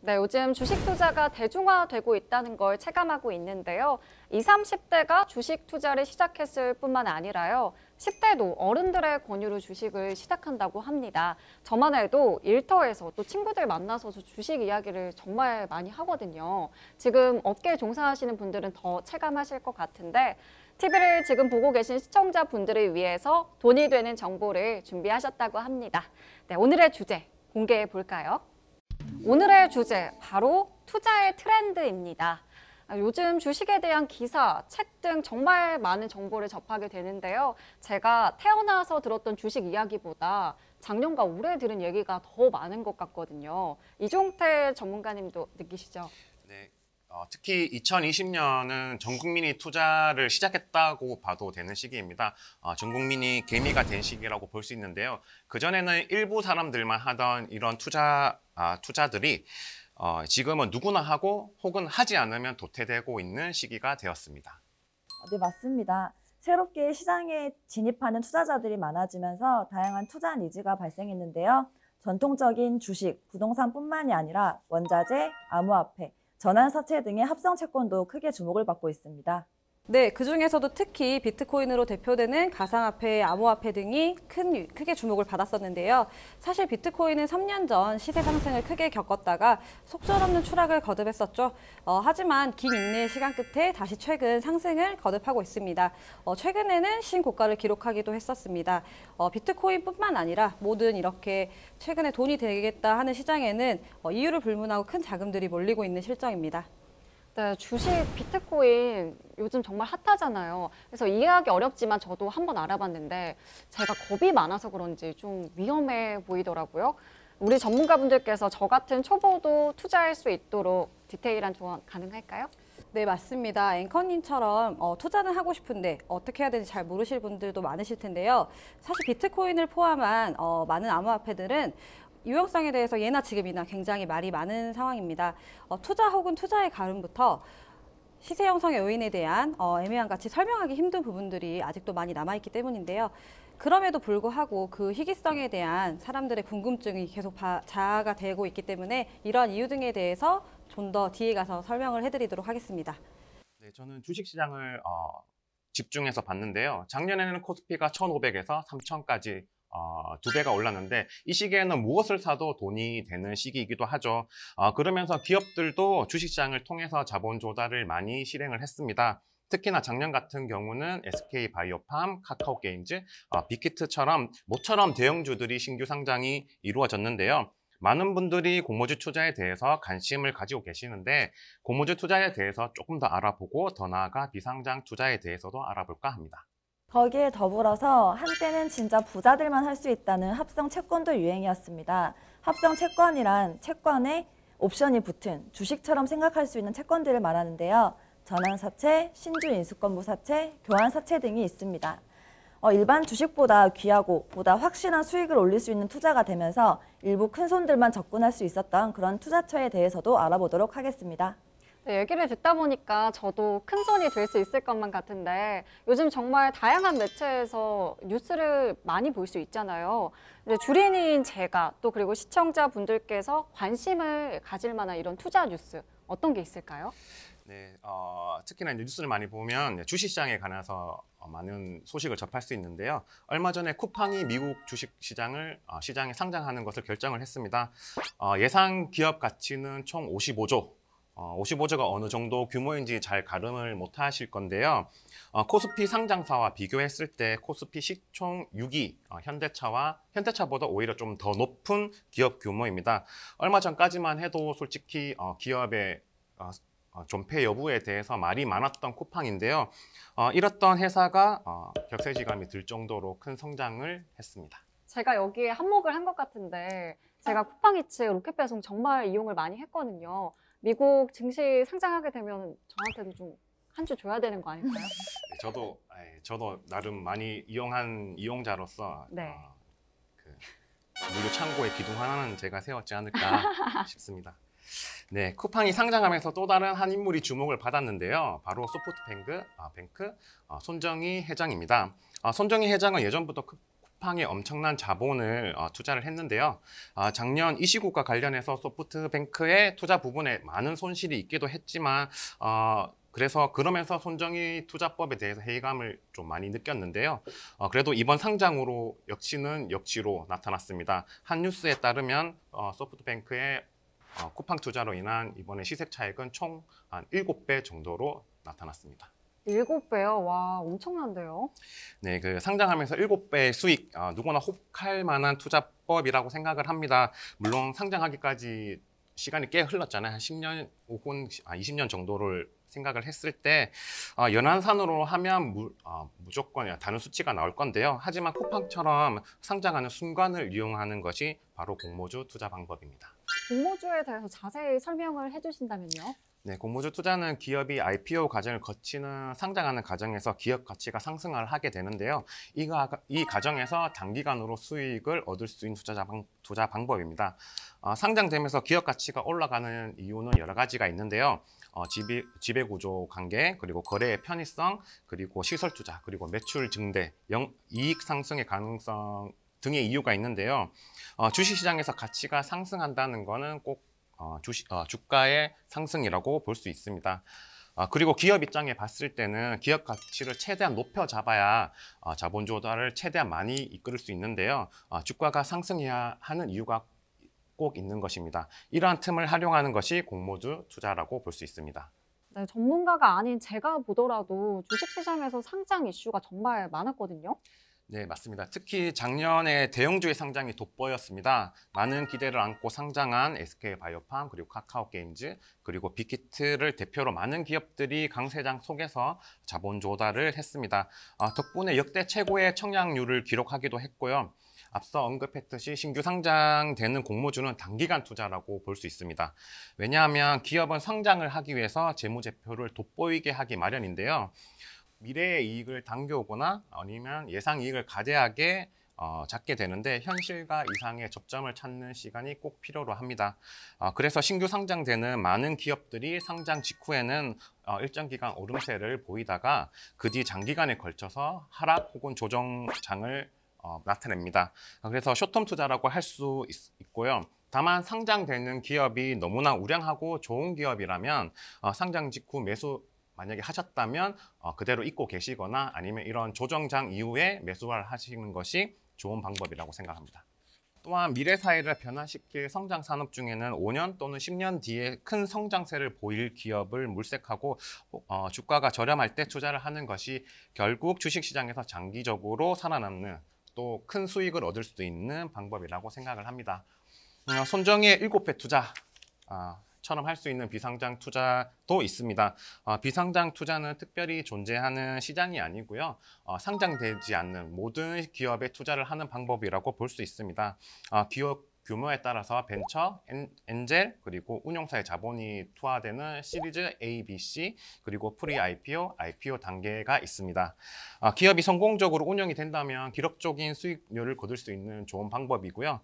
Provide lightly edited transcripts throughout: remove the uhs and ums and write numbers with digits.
네, 요즘 주식 투자가 대중화되고 있다는 걸 체감하고 있는데요. 20, 30대가 주식 투자를 시작했을 뿐만 아니라요. 10대도 어른들의 권유로 주식을 시작한다고 합니다. 저만 해도 일터에서 또 친구들 만나서 주식 이야기를 정말 많이 하거든요. 지금 업계에 종사하시는 분들은 더 체감하실 것 같은데 TV를 지금 보고 계신 시청자분들을 위해서 돈이 되는 정보를 준비하셨다고 합니다. 네, 오늘의 주제 공개해 볼까요? 오늘의 주제, 바로 투자의 트렌드입니다. 요즘 주식에 대한 기사, 책 등 정말 많은 정보를 접하게 되는데요. 제가 태어나서 들었던 주식 이야기보다 작년과 올해 들은 얘기가 더 많은 것 같거든요. 이종태 전문가님도 느끼시죠? 네, 특히 2020년은 전 국민이 투자를 시작했다고 봐도 되는 시기입니다. 전 국민이 개미가 된 시기라고 볼 수 있는데요. 그전에는 일부 사람들만 하던 이런 투자들이 지금은 누구나 하고 혹은 하지 않으면 도태되고 있는 시기가 되었습니다. 네, 맞습니다. 새롭게 시장에 진입하는 투자자들이 많아지면서 다양한 투자 니즈가 발생했는데요. 전통적인 주식, 부동산뿐만이 아니라 원자재, 암호화폐, 전환사채 등의 합성 채권도 크게 주목을 받고 있습니다. 네, 그중에서도 특히 비트코인으로 대표되는 가상화폐, 암호화폐 등이 크게 주목을 받았었는데요. 사실 비트코인은 3년 전 시세 상승을 크게 겪었다가 속절없는 추락을 거듭했었죠. 하지만 긴 인내의 시간 끝에 다시 최근 상승을 거듭하고 있습니다. 최근에는 신고가를 기록하기도 했었습니다. 비트코인뿐만 아니라 모든 이렇게 최근에 돈이 되겠다 하는 시장에는 이유를 불문하고 큰 자금들이 몰리고 있는 실정입니다. 네, 주식 비트코인 요즘 정말 핫하잖아요. 그래서 이해하기 어렵지만 저도 한번 알아봤는데 제가 겁이 많아서 그런지 좀 위험해 보이더라고요. 우리 전문가분들께서 저 같은 초보도 투자할 수 있도록 디테일한 조언 가능할까요? 네, 맞습니다. 앵커님처럼 투자는 하고 싶은데 어떻게 해야 되는지 잘 모르실 분들도 많으실 텐데요. 사실 비트코인을 포함한 많은 암호화폐들은 유용성에 대해서 예나 지금이나 굉장히 말이 많은 상황입니다. 투자 혹은 투자의 가름부터 시세 형성의 요인에 대한 애매한 가치 설명하기 힘든 부분들이 아직도 많이 남아있기 때문인데요. 그럼에도 불구하고 그 희귀성에 대한 사람들의 궁금증이 계속 자아가 되고 있기 때문에 이러한 이유 등에 대해서 좀 더 뒤에 가서 설명을 해드리도록 하겠습니다. 네, 저는 주식시장을 집중해서 봤는데요. 작년에는 코스피가 1,500에서 3,000까지 2배가 올랐는데 이 시기에는 무엇을 사도 돈이 되는 시기이기도 하죠. 그러면서 기업들도 주식시장을 통해서 자본 조달을 많이 실행을 했습니다. 특히나 작년 같은 경우는 SK바이오팜, 카카오게임즈, 빅히트처럼 모처럼 대형주들이 신규 상장이 이루어졌는데요. 많은 분들이 공모주 투자에 대해서 관심을 가지고 계시는데 공모주 투자에 대해서 조금 더 알아보고 더 나아가 비상장 투자에 대해서도 알아볼까 합니다. 거기에 더불어서 한때는 진짜 부자들만 할 수 있다는 합성 채권도 유행이었습니다. 합성 채권이란 채권에 옵션이 붙은 주식처럼 생각할 수 있는 채권들을 말하는데요. 전환사채, 신주인수권부사채, 교환사채 등이 있습니다. 일반 주식보다 귀하고 보다 확실한 수익을 올릴 수 있는 투자가 되면서 일부 큰손들만 접근할 수 있었던 그런 투자처에 대해서도 알아보도록 하겠습니다. 네, 얘기를 듣다 보니까 저도 큰 손이 될 수 있을 것만 같은데 요즘 정말 다양한 매체에서 뉴스를 많이 볼 수 있잖아요. 주린이인 제가 또 그리고 시청자분들께서 관심을 가질 만한 이런 투자 뉴스 어떤 게 있을까요? 네, 특히나 이제 뉴스를 많이 보면 주식시장에 관해서 많은 소식을 접할 수 있는데요. 얼마 전에 쿠팡이 미국 주식시장에 상장하는 것을 결정을 했습니다. 예상 기업 가치는 총 55조. 55조가 어느 정도 규모인지 잘 가름을 못 하실 건데요. 코스피 상장사와 비교했을 때 코스피 시총 6위 현대차보다 오히려 좀 더 높은 기업 규모입니다. 얼마 전까지만 해도 솔직히 기업의 존폐 여부에 대해서 말이 많았던 쿠팡인데요. 이렇던 회사가 격세지감이 들 정도로 큰 성장을 했습니다. 제가 여기에 한몫을 한 것 같은데 제가 쿠팡이츠 로켓 배송 정말 이용을 많이 했거든요. 미국 증시 상장하게 되면 저한테도 좀 한 주 줘야 되는 거 아닐까요? 네, 저도 나름 많이 이용한 이용자로서 네. 무료 창고에 기둥 하나는 제가 세웠지 않을까 싶습니다. 네, 쿠팡이 상장하면서 또 다른 한 인물이 주목을 받았는데요. 바로 소프트뱅크 손정희 회장입니다. 손정희 회장은 예전부터 쿠팡이 엄청난 자본을 투자를 했는데요. 작년 이 시국과 관련해서 소프트뱅크의 투자 부분에 많은 손실이 있기도 했지만 그래서 그러면서 손정의 투자법에 대해서 회의감을 좀 많이 느꼈는데요. 그래도 이번 상장으로 역시로 나타났습니다. 한 뉴스에 따르면 소프트뱅크의 쿠팡 투자로 인한 이번에 시세 차익은 총 한 7배 정도로 나타났습니다. 7배요? 와, 엄청난데요? 네, 그 상장하면서 7배 수익, 누구나 혹할 만한 투자법이라고 생각을 합니다. 물론 상장하기까지 시간이 꽤 흘렀잖아요. 한 10년 혹은 20년 정도를 생각을 했을 때 연한산으로 하면 무조건 다른 수치가 나올 건데요. 하지만 쿠팡처럼 상장하는 순간을 이용하는 것이 바로 공모주 투자 방법입니다. 공모주에 대해서 자세히 설명을 해주신다면요? 네, 공모주 투자는 기업이 IPO 과정을 거치는 상장하는 과정에서 기업 가치가 상승을 하게 되는데요. 이 과정에서 단기간으로 수익을 얻을 수 있는 투자 방법입니다. 상장되면서 기업 가치가 올라가는 이유는 여러 가지가 있는데요. 지배구조 관계, 그리고 거래의 편의성, 그리고 시설 투자, 그리고 매출 증대, 이익 상승의 가능성 등의 이유가 있는데요. 주식시장에서 가치가 상승한다는 것은 꼭 주가의 상승이라고 볼 수 있습니다. 그리고 기업 입장에 봤을 때는 기업 가치를 최대한 높여 잡아야 자본 조달을 최대한 많이 이끌 수 있는데요. 주가가 상승해야 하는 이유가 꼭 있는 것입니다. 이러한 틈을 활용하는 것이 공모주 투자라고 볼 수 있습니다. 네, 전문가가 아닌 제가 보더라도 주식시장에서 상장 이슈가 정말 많았거든요. 네, 맞습니다. 특히 작년에 대형주의 상장이 돋보였습니다. 많은 기대를 안고 상장한 SK바이오팜, 그리고 카카오게임즈, 그리고 빅히트를 대표로 많은 기업들이 강세장 속에서 자본 조달을 했습니다. 덕분에 역대 최고의 청약률을 기록하기도 했고요. 앞서 언급했듯이 신규 상장되는 공모주는 단기간 투자라고 볼 수 있습니다. 왜냐하면 기업은 성장을 하기 위해서 재무제표를 돋보이게 하기 마련인데요. 미래의 이익을 당겨오거나 아니면 예상 이익을 가대하게 잡게 되는데 현실과 이상의 접점을 찾는 시간이 꼭 필요로 합니다. 그래서 신규 상장되는 많은 기업들이 상장 직후에는 일정 기간 오름세를 보이다가 그 뒤 장기간에 걸쳐서 하락 혹은 조정장을 나타냅니다. 그래서 숏텀 투자라고 할 수 있고요. 다만 상장되는 기업이 너무나 우량하고 좋은 기업이라면 상장 직후 매수 만약에 하셨다면 그대로 잊고 계시거나 아니면 이런 조정장 이후에 매수를 하시는 것이 좋은 방법이라고 생각합니다. 또한 미래 사회를 변화시킬 성장 산업 중에는 5년 또는 10년 뒤에 큰 성장세를 보일 기업을 물색하고 주가가 저렴할 때 투자를 하는 것이 결국 주식시장에서 장기적으로 살아남는 또 큰 수익을 얻을 수 있는 방법이라고 생각을 합니다. 손정의 7배 투자 처럼 할 수 있는 비상장 투자도 있습니다. 비상장 투자는 특별히 존재하는 시장이 아니고요. 상장되지 않는 모든 기업에 투자를 하는 방법이라고 볼 수 있습니다. 기업 규모에 따라서 벤처, 엔젤, 그리고 운용사의 자본이 투하되는 시리즈 A, B, C, 그리고 프리-IPO, IPO 단계가 있습니다. 기업이 성공적으로 운영이 된다면 기록적인 수익률을 거둘 수 있는 좋은 방법이고요.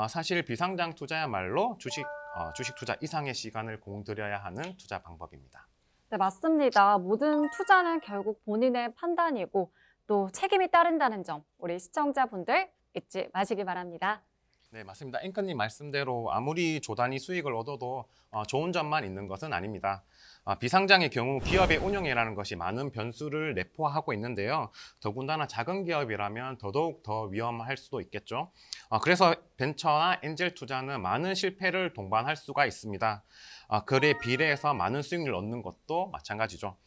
사실 비상장 투자야말로 주식 투자 이상의 시간을 공들여야 하는 투자 방법입니다. 네, 맞습니다. 모든 투자는 결국 본인의 판단이고 또 책임이 따른다는 점 우리 시청자분들 잊지 마시기 바랍니다. 네, 맞습니다. 앵커님 말씀대로 아무리 조단위 수익을 얻어도 좋은 점만 있는 것은 아닙니다. 비상장의 경우 기업의 운영이라는 것이 많은 변수를 내포하고 있는데요. 더군다나 작은 기업이라면 더더욱 더 위험할 수도 있겠죠. 그래서 벤처나 엔젤 투자는 많은 실패를 동반할 수가 있습니다. 그에 비례해서 많은 수익률을 얻는 것도 마찬가지죠.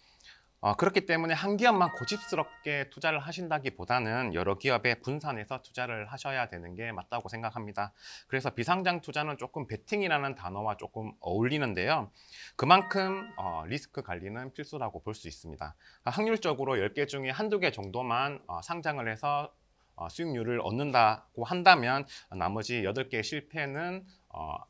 그렇기 때문에 한 기업만 고집스럽게 투자를 하신다기보다는 여러 기업에 분산해서 투자를 하셔야 되는 게 맞다고 생각합니다. 그래서 비상장 투자는 조금 베팅이라는 단어와 조금 어울리는데요. 그만큼 리스크 관리는 필수라고 볼 수 있습니다. 확률적으로 10개 중에 한두 개 정도만 상장을 해서 수익률을 얻는다고 한다면 나머지 8개의 실패는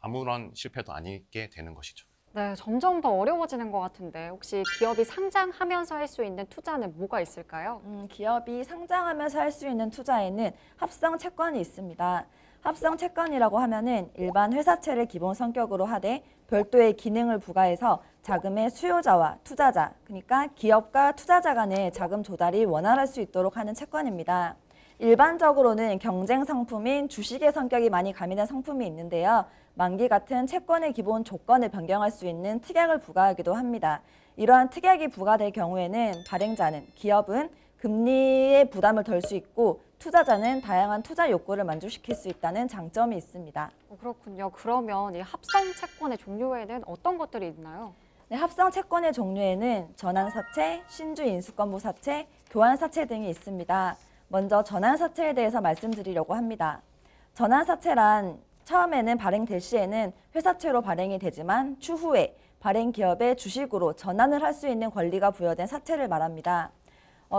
아무런 실패도 아니게 되는 것이죠. 네, 점점 더 어려워지는 것 같은데 혹시 기업이 상장하면서 할 수 있는 투자는 뭐가 있을까요? 기업이 상장하면서 할 수 있는 투자에는 합성 채권이 있습니다. 합성 채권이라고 하면은 일반 회사채를 기본 성격으로 하되 별도의 기능을 부과해서 자금의 수요자와 투자자, 그러니까 기업과 투자자 간의 자금 조달이 원활할 수 있도록 하는 채권입니다. 일반적으로는 경쟁 상품인 주식의 성격이 많이 가미된 상품이 있는데요. 만기 같은 채권의 기본 조건을 변경할 수 있는 특약을 부과하기도 합니다. 이러한 특약이 부과될 경우에는 발행자는, 기업은 금리의 부담을 덜 수 있고 투자자는 다양한 투자 욕구를 만족시킬 수 있다는 장점이 있습니다. 그렇군요. 그러면 이 합성 채권의 종류에는 어떤 것들이 있나요? 네, 합성 채권의 종류에는 전환사채, 신주 인수권부 사채, 교환사채 등이 있습니다. 먼저 전환사채에 대해서 말씀드리려고 합니다. 전환사채란 처음에는 발행될 시에는 회사채로 발행이 되지만 추후에 발행 기업의 주식으로 전환을 할 수 있는 권리가 부여된 사채를 말합니다.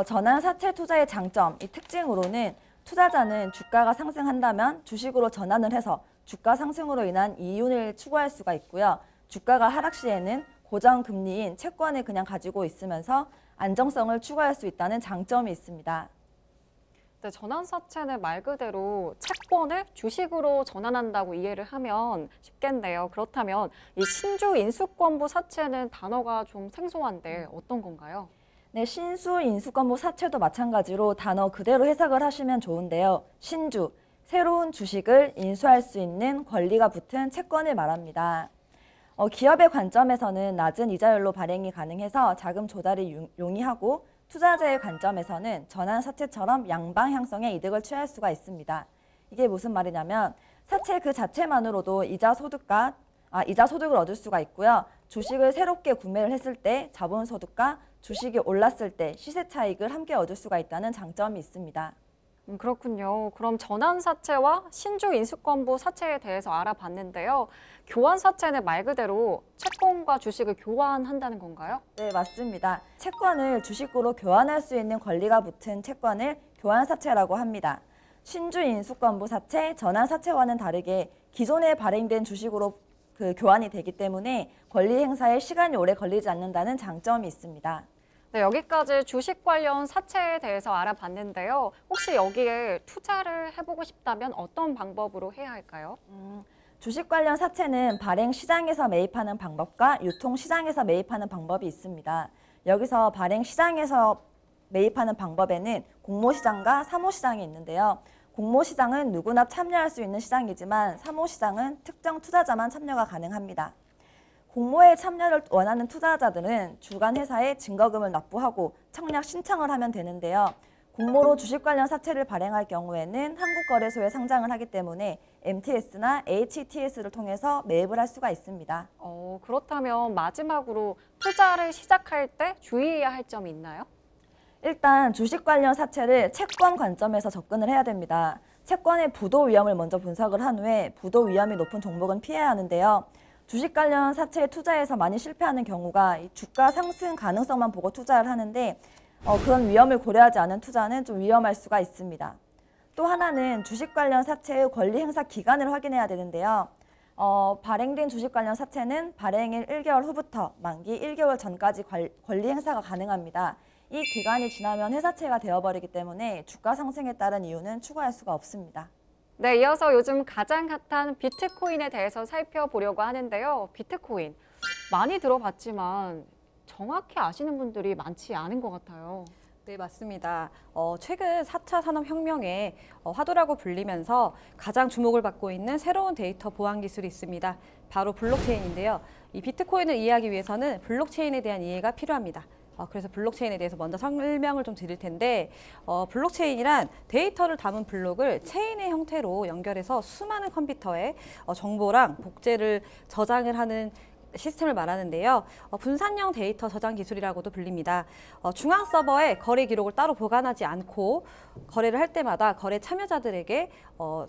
전환사채 투자의 장점, 이 특징으로는 투자자는 주가가 상승한다면 주식으로 전환을 해서 주가 상승으로 인한 이윤을 추구할 수가 있고요. 주가가 하락 시에는 고정금리인 채권을 그냥 가지고 있으면서 안정성을 추구할 수 있다는 장점이 있습니다. 네, 전환사채는 말 그대로 채권을 주식으로 전환한다고 이해를 하면 쉽겠네요. 그렇다면 이 신주 인수권부 사채는 단어가 좀 생소한데 어떤 건가요? 네, 신수 인수권부 사채도 마찬가지로 단어 그대로 해석을 하시면 좋은데요. 신주, 새로운 주식을 인수할 수 있는 권리가 붙은 채권을 말합니다. 기업의 관점에서는 낮은 이자율로 발행이 가능해서 자금 조달이 용이하고 투자자의 관점에서는 전환사채처럼 양방향성의 이득을 취할 수가 있습니다. 이게 무슨 말이냐면 사채 그 자체만으로도 이자 소득을 얻을 수가 있고요. 주식을 새롭게 구매를 했을 때 자본소득과 주식이 올랐을 때 시세 차익을 함께 얻을 수가 있다는 장점이 있습니다. 그렇군요. 그럼 전환사채와 신주 인수권부 사채에 대해서 알아봤는데요. 교환사채는 말 그대로 채권과 주식을 교환한다는 건가요? 네, 맞습니다. 채권을 주식으로 교환할 수 있는 권리가 붙은 채권을 교환사채라고 합니다. 신주 인수권부 사채, 전환사채와는 다르게 기존에 발행된 주식으로 교환이 되기 때문에 권리 행사에 시간이 오래 걸리지 않는다는 장점이 있습니다. 네, 여기까지 주식 관련 사채에 대해서 알아봤는데요. 혹시 여기에 투자를 해보고 싶다면 어떤 방법으로 해야 할까요? 주식 관련 사채는 발행 시장에서 매입하는 방법과 유통 시장에서 매입하는 방법이 있습니다. 여기서 발행 시장에서 매입하는 방법에는 공모시장과 사모시장이 있는데요. 공모시장은 누구나 참여할 수 있는 시장이지만 사모시장은 특정 투자자만 참여가 가능합니다. 공모에 참여를 원하는 투자자들은 주관 회사에 증거금을 납부하고 청약 신청을 하면 되는데요. 공모로 주식 관련 사채를 발행할 경우에는 한국거래소에 상장을 하기 때문에 MTS나 HTS를 통해서 매입을 할 수가 있습니다. 그렇다면 마지막으로 투자를 시작할 때 주의해야 할 점이 있나요? 일단 주식 관련 사채를 채권 관점에서 접근을 해야 됩니다. 채권의 부도 위험을 먼저 분석을 한 후에 부도 위험이 높은 종목은 피해야 하는데요. 주식 관련 사채에 투자해서 많이 실패하는 경우가 이 주가 상승 가능성만 보고 투자를 하는데 그런 위험을 고려하지 않은 투자는 좀 위험할 수가 있습니다. 또 하나는 주식 관련 사채의 권리 행사 기간을 확인해야 되는데요. 발행된 주식 관련 사채는 발행일 1개월 후부터 만기 1개월 전까지 권리 행사가 가능합니다. 이 기간이 지나면 회사채가 되어버리기 때문에 주가 상승에 따른 이유는 추가할 수가 없습니다. 네, 이어서 요즘 가장 핫한 비트코인에 대해서 살펴보려고 하는데요. 비트코인, 많이 들어봤지만 정확히 아시는 분들이 많지 않은 것 같아요. 네, 맞습니다. 최근 4차 산업혁명의 화두라고 불리면서 가장 주목을 받고 있는 새로운 데이터 보안 기술이 있습니다. 바로 블록체인인데요. 이 비트코인을 이해하기 위해서는 블록체인에 대한 이해가 필요합니다. 그래서 블록체인에 대해서 먼저 설명을 좀 드릴 텐데 블록체인이란 데이터를 담은 블록을 체인의 형태로 연결해서 수많은 컴퓨터에 정보랑 복제를 저장을 하는 시스템을 말하는데요. 분산형 데이터 저장 기술이라고도 불립니다. 중앙 서버에 거래 기록을 따로 보관하지 않고 거래를 할 때마다 거래 참여자들에게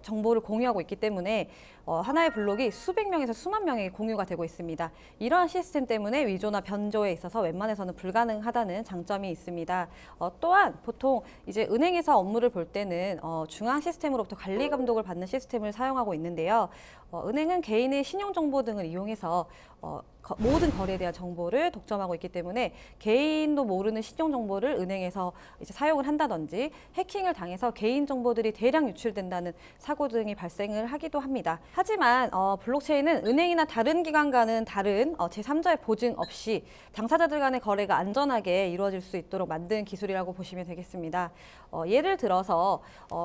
정보를 공유하고 있기 때문에 하나의 블록이 수백 명에서 수만 명에게 공유가 되고 있습니다. 이러한 시스템 때문에 위조나 변조에 있어서 웬만해서는 불가능하다는 장점이 있습니다. 또한 보통 이제 은행에서 업무를 볼 때는 중앙 시스템으로부터 관리 감독을 받는 시스템을 사용하고 있는데요. 은행은 개인의 신용정보 등을 이용해서 모든 거래에 대한 정보를 독점하고 있기 때문에 개인도 모르는 신용정보를 은행에서 이제 사용을 한다든지 해킹을 당해서 개인 정보들이 대량 유출된다는 사고 등이 발생을 하기도 합니다. 하지만 블록체인은 은행이나 다른 기관과는 다른 제3자의 보증 없이 당사자들 간의 거래가 안전하게 이루어질 수 있도록 만든 기술이라고 보시면 되겠습니다. 예를 들어서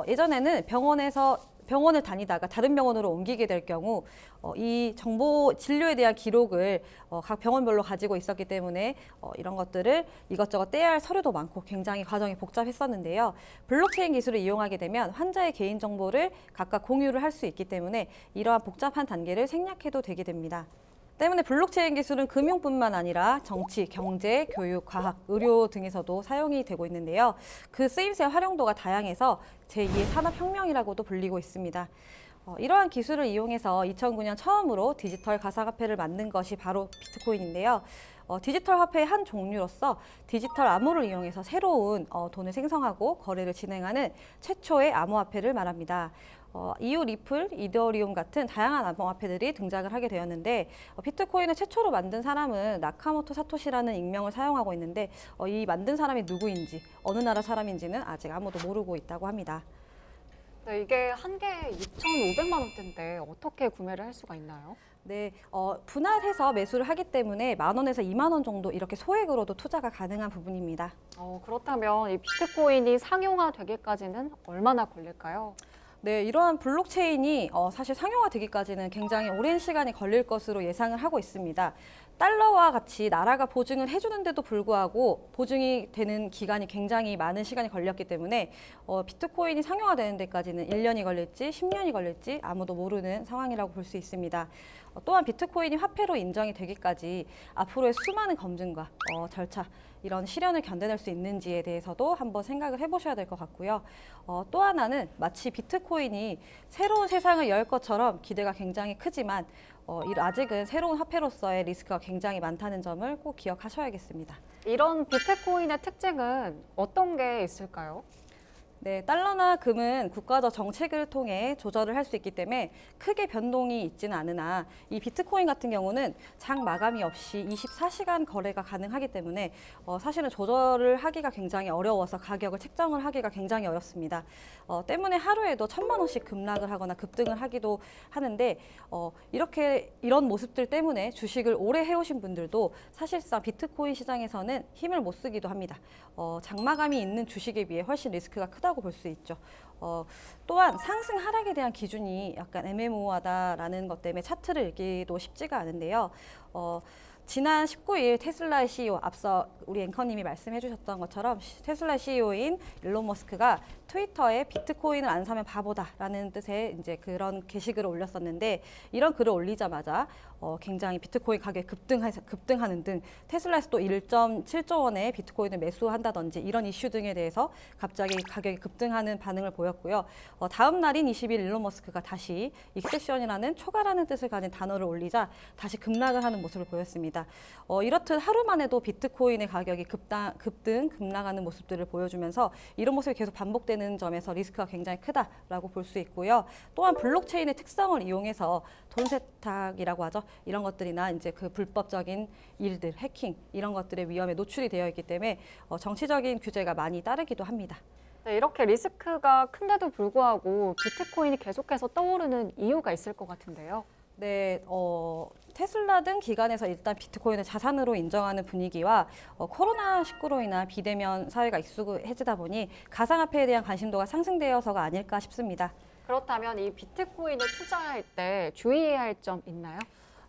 예전에는 병원을 다니다가 다른 병원으로 옮기게 될 경우 이 정보 진료에 대한 기록을 각 병원별로 가지고 있었기 때문에 이런 것들을 이것저것 떼야 할 서류도 많고 굉장히 과정이 복잡했었는데요. 블록체인 기술을 이용하게 되면 환자의 개인정보를 각각 공유를 할 수 있기 때문에 이러한 복잡한 단계를 생략해도 되게 됩니다. 때문에 블록체인 기술은 금융뿐만 아니라 정치, 경제, 교육, 과학, 의료 등에서도 사용이 되고 있는데요. 그 쓰임새 활용도가 다양해서 제2의 산업혁명이라고도 불리고 있습니다. 이러한 기술을 이용해서 2009년 처음으로 디지털 가상화폐를 만든 것이 바로 비트코인인데요. 디지털 화폐의 한 종류로서 디지털 암호를 이용해서 새로운 돈을 생성하고 거래를 진행하는 최초의 암호화폐를 말합니다. 이후 리플, 이더리움 같은 다양한 암호화폐들이 등장을 하게 되었는데 비트코인을 최초로 만든 사람은 나카모토 사토시라는 익명을 사용하고 있는데 이 만든 사람이 누구인지 어느 나라 사람인지는 아직 아무도 모르고 있다고 합니다. 네, 이게 한 개에 2,500만 원대인데 어떻게 구매를 할 수가 있나요? 네, 분할해서 매수를 하기 때문에 10,000원에서 20,000원 정도 이렇게 소액으로도 투자가 가능한 부분입니다. 그렇다면 이 비트코인이 상용화되기까지는 얼마나 걸릴까요? 네, 이러한 블록체인이 사실 상용화되기까지는 굉장히 오랜 시간이 걸릴 것으로 예상을 하고 있습니다. 달러와 같이 나라가 보증을 해주는데도 불구하고 보증이 되는 기간이 굉장히 많은 시간이 걸렸기 때문에 비트코인이 상용화되는 데까지는 1년이 걸릴지 10년이 걸릴지 아무도 모르는 상황이라고 볼 수 있습니다. 또한 비트코인이 화폐로 인정이 되기까지 앞으로의 수많은 검증과 절차 이런 시련을 견뎌낼 수 있는지에 대해서도 한번 생각을 해보셔야 될 것 같고요. 또 하나는 마치 비트코인이 새로운 세상을 열 것처럼 기대가 굉장히 크지만 아직은 새로운 화폐로서의 리스크가 굉장히 많다는 점을 꼭 기억하셔야겠습니다. 이런 비트코인의 특징은 어떤 게 있을까요? 네, 달러나 금은 국가적 정책을 통해 조절을 할 수 있기 때문에 크게 변동이 있지는 않으나 이 비트코인 같은 경우는 장 마감이 없이 24시간 거래가 가능하기 때문에 사실은 조절을 하기가 굉장히 어려워서 가격을 책정을 하기가 굉장히 어렵습니다. 때문에 하루에도 1,000만 원씩 급락을 하거나 급등을 하기도 하는데 이런 모습들 때문에 주식을 오래 해오신 분들도 사실상 비트코인 시장에서는 힘을 못 쓰기도 합니다. 장마감이 있는 주식에 비해 훨씬 리스크가 크다고 볼 수 있죠. 또한 상승 하락에 대한 기준이 약간 애매모호하다라는 것 때문에 차트를 읽기도 쉽지가 않은데요. 지난 19일 테슬라의 CEO, 앞서 우리 앵커님이 말씀해 주셨던 것처럼 테슬라 CEO인 일론 머스크가 트위터에 비트코인을 안 사면 바보다라는 뜻의 이제 그런 게시글을 올렸었는데 이런 글을 올리자마자 굉장히 비트코인 가격이 급등하는 등 테슬라에서 또 1.7조 원의 비트코인을 매수한다든지 이런 이슈 등에 대해서 갑자기 가격이 급등하는 반응을 보였고요. 다음 날인 20일 일론 머스크가 다시 익셉션이라는 초과라는 뜻을 가진 단어를 올리자 다시 급락을 하는 모습을 보였습니다. 이렇듯 하루 만에도 비트코인의 가격이 급락하는 모습들을 보여주면서 이런 모습이 계속 반복되는 점에서 리스크가 굉장히 크다라고 볼 수 있고요. 또한 블록체인의 특성을 이용해서 돈 세탁이라고 하죠. 이런 것들이나 이제 그 불법적인 일들, 해킹 이런 것들의 위험에 노출이 되어 있기 때문에 정치적인 규제가 많이 따르기도 합니다. 네, 이렇게 리스크가 큰데도 불구하고 비트코인이 계속해서 떠오르는 이유가 있을 것 같은데요. 네, 테슬라 등 기관에서 일단 비트코인을 자산으로 인정하는 분위기와 코로나19로 인한 비대면 사회가 익숙해지다 보니 가상화폐에 대한 관심도가 상승되어서가 아닐까 싶습니다. 그렇다면 이 비트코인을 투자할 때 주의해야 할 점 있나요?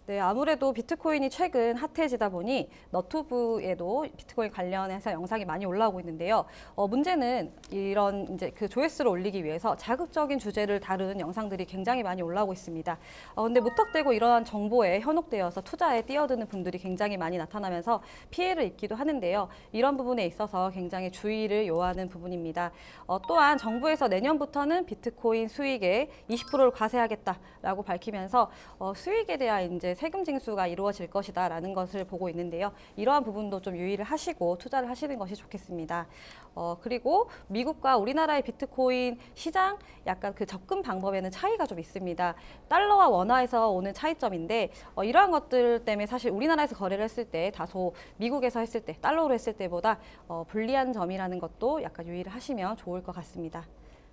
네, 아무래도 비트코인이 최근 핫해지다 보니 너튜브에도 비트코인 관련해서 영상이 많이 올라오고 있는데요. 문제는 이런 이제 그 조회수를 올리기 위해서 자극적인 주제를 다룬 영상들이 굉장히 많이 올라오고 있습니다. 근데 무턱대고 이러한 정보에 현혹되어서 투자에 뛰어드는 분들이 굉장히 많이 나타나면서 피해를 입기도 하는데요. 이런 부분에 있어서 굉장히 주의를 요하는 부분입니다. 또한 정부에서 내년부터는 비트코인 수익의 20%를 과세하겠다라고 밝히면서 수익에 대한 이제 세금 징수가 이루어질 것이다라는 것을 보고 있는데요. 이러한 부분도 좀 유의를 하시고 투자를 하시는 것이 좋겠습니다. 그리고 미국과 우리나라의 비트코인 시장 약간 그 접근 방법에는 차이가 좀 있습니다. 달러와 원화에서 오는 차이점인데 이러한 것들 때문에 사실 우리나라에서 거래를 했을 때 다소 미국에서 했을 때 달러로 했을 때보다 불리한 점이라는 것도 약간 유의를 하시면 좋을 것 같습니다.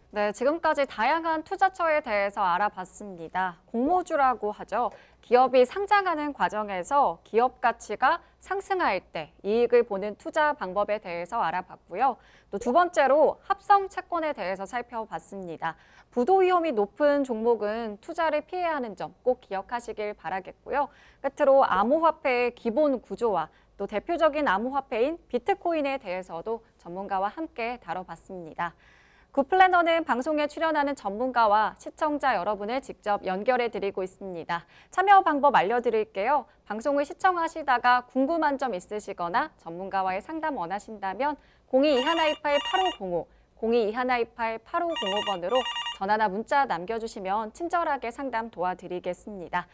네, 지금까지 다양한 투자처에 대해서 알아봤습니다. 공모주라고 하죠. 기업이 상장하는 과정에서 기업 가치가 상승할 때 이익을 보는 투자 방법에 대해서 알아봤고요. 또 두 번째로 합성 채권에 대해서 살펴봤습니다. 부도 위험이 높은 종목은 투자를 피해야 하는 점 꼭 기억하시길 바라겠고요. 끝으로 암호화폐의 기본 구조와 또 대표적인 암호화폐인 비트코인에 대해서도 전문가와 함께 다뤄봤습니다. 굿플래너는 방송에 출연하는 전문가와 시청자 여러분을 직접 연결해 드리고 있습니다. 참여 방법 알려드릴게요. 방송을 시청하시다가 궁금한 점 있으시거나 전문가와의 상담 원하신다면 022128-8505, 022128-8505번으로 전화나 문자 남겨주시면 친절하게 상담 도와드리겠습니다.